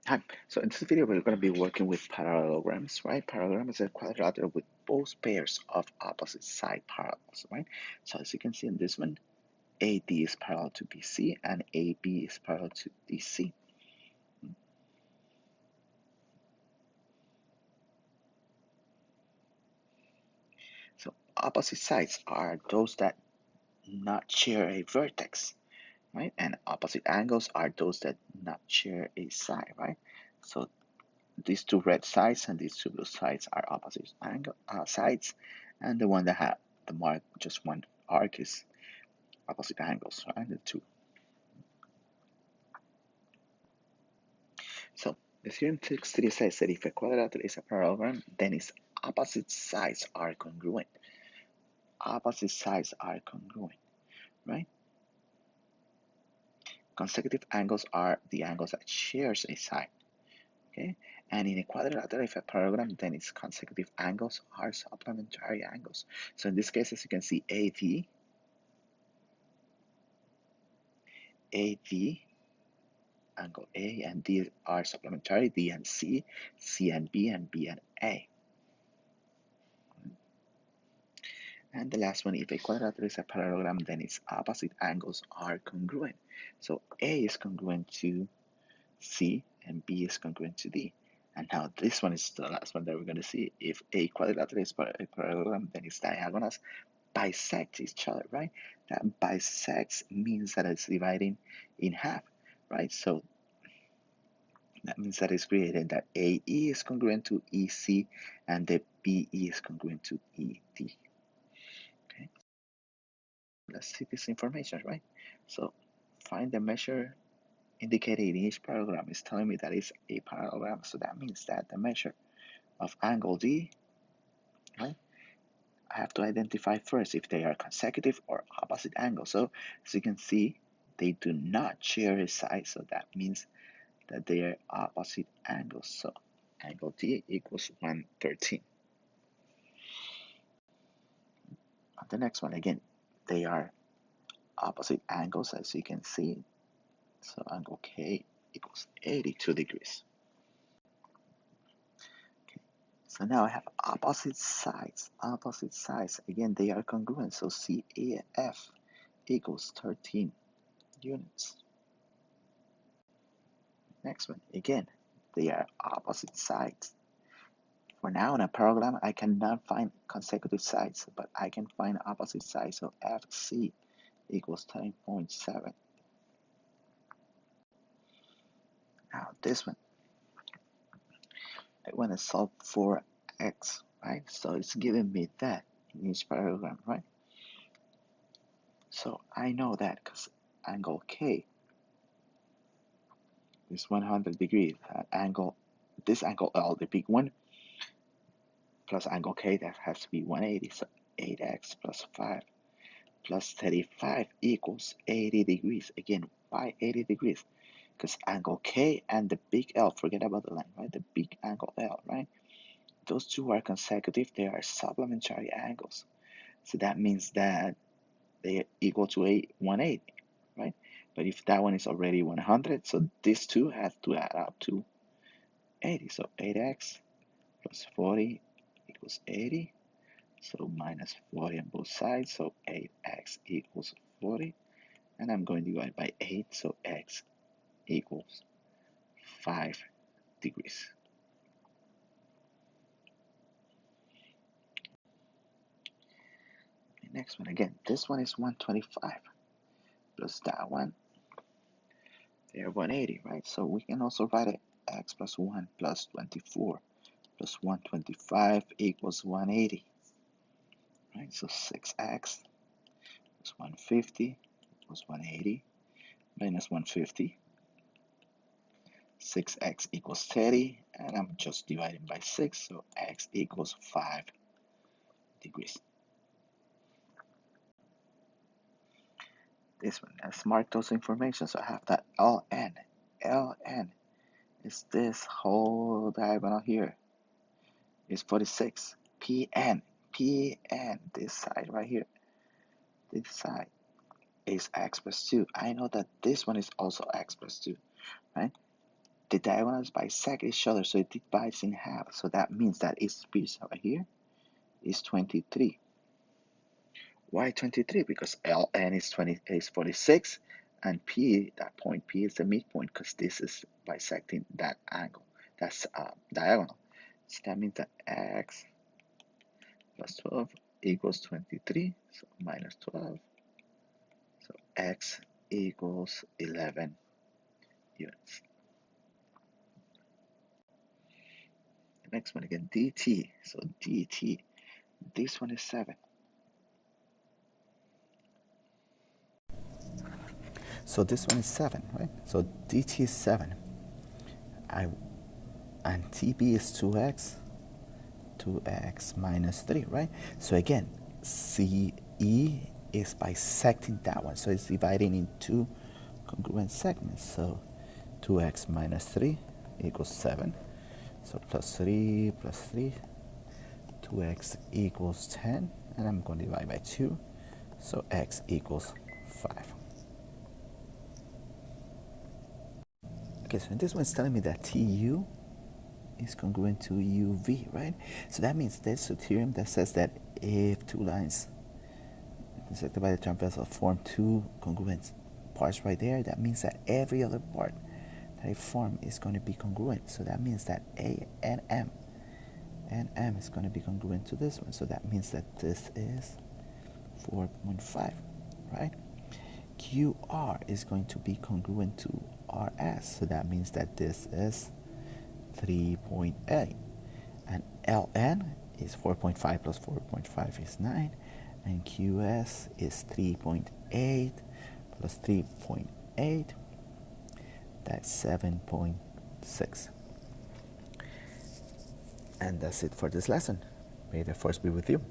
Hi. So in this video, we're going to be working with parallelograms, right? Parallelogram is a quadrilateral with both pairs of opposite side parallels, right? So as you can see in this one, AD is parallel to BC and AB is parallel to DC. So opposite sides are those that not share a vertex, right? And opposite angles are those that not share a side, right? So these two red sides and these two blue sides are opposite angle sides, and the one that have the mark just one arc is opposite angles, right? The two. So the theorem 63 says that if a quadrilateral is a parallelogram, then its opposite sides are congruent. Opposite sides are congruent, right? Consecutive angles are the angles that shares a side. Okay, and in a quadrilateral, if a parallelogram, then its consecutive angles are supplementary angles. So in this case, as you can see, AD, angle A and D are supplementary, D and C, C and B and A. And the last one, if a quadrilateral is a parallelogram, then its opposite angles are congruent. So A is congruent to C and B is congruent to D. And now this one is the last one that we're going to see. If a quadrilateral is a parallelogram, then its diagonals bisect each other, right? That bisects means that it's dividing in half, right? So that means that it's created that AE is congruent to EC and the BE is congruent to ED. Okay, let's see this information, right? So find the measure indicated in each parallelogram is telling me that it's a parallelogram. So that means that the measure of angle D, right? I have to identify first if they are consecutive or opposite angles. So as you can see, they do not share a side, so that means that they are opposite angles. So angle D equals 113. The next one, again, they are opposite angles, as you can see. So angle K equals 82 degrees. Okay. So now I have opposite sides. Opposite sides, again, they are congruent. So CAF equals 13 units. Next one, again, they are opposite sides. For now, in a parallelogram, I cannot find consecutive sides, but I can find opposite sides. So FC equals 10.7. Now this one, I want to solve for x, right? So it's giving me that in each parallelogram, right? So I know that because angle K is 100 degrees. This angle L, the big one, plus angle K, that has to be 180. So 8x plus 5 plus 35 equals 80 degrees. Again, why 80 degrees? Because angle K and the big L, forget about the line, right? The big angle L, right? Those two are consecutive. They are supplementary angles. So that means that they are equal to 180, right? But if that one is already 100, so these two have to add up to 80. So 8x plus 40 equals 80. So minus 40 on both sides. So 8x equals 40. And I'm going to divide by 8. So x equals 5 degrees. Okay, next one again. This one is 125 plus that one. They're 180, right? So we can also write it x plus 1 plus 24 plus 125 equals 180, right? So 6x plus 150 equals 180 minus 150. 6x equals 30, and I'm just dividing by 6, so x equals 5 degrees. This one, let's mark those information. So I have that ln. ln is this whole diagonal here is 46. pn, this side right here, this side is x plus 2. I know that this one is also x plus 2, right? the diagonals bisect each other, so it divides in half. So that means that its piece over here is 23. Why 23? Because ln is 46, and P, that point P is the midpoint because this is bisecting that angle. That's diagonal. So that means that x plus 12 equals 23, so minus 12. So x equals 11 units. The next one again, dt. So dt, this one is 7. So this one is 7, right? So dt is 7. And tb is 2x minus 3, right? So again, CE is bisecting that one. So it's dividing in two congruent segments. So 2x minus 3 equals 7. So plus 3 plus 3, 2x equals 10. And I'm going to divide by 2. So x equals 5. Okay, so this one's telling me that TU is congruent to UV, right? So that means there's a theorem that says that if two lines intersected by the transversal form two congruent parts right there, that means that every other part that they form is going to be congruent. So that means that A and M is going to be congruent to this one. So that means that this is 4.5, right? QR is going to be congruent to RS. So that means that this is 3.8. And LN is 4.5 plus 4.5 is 9. And QS is 3.8 plus 3.8. That's 7.6. And that's it for this lesson. May the force be with you.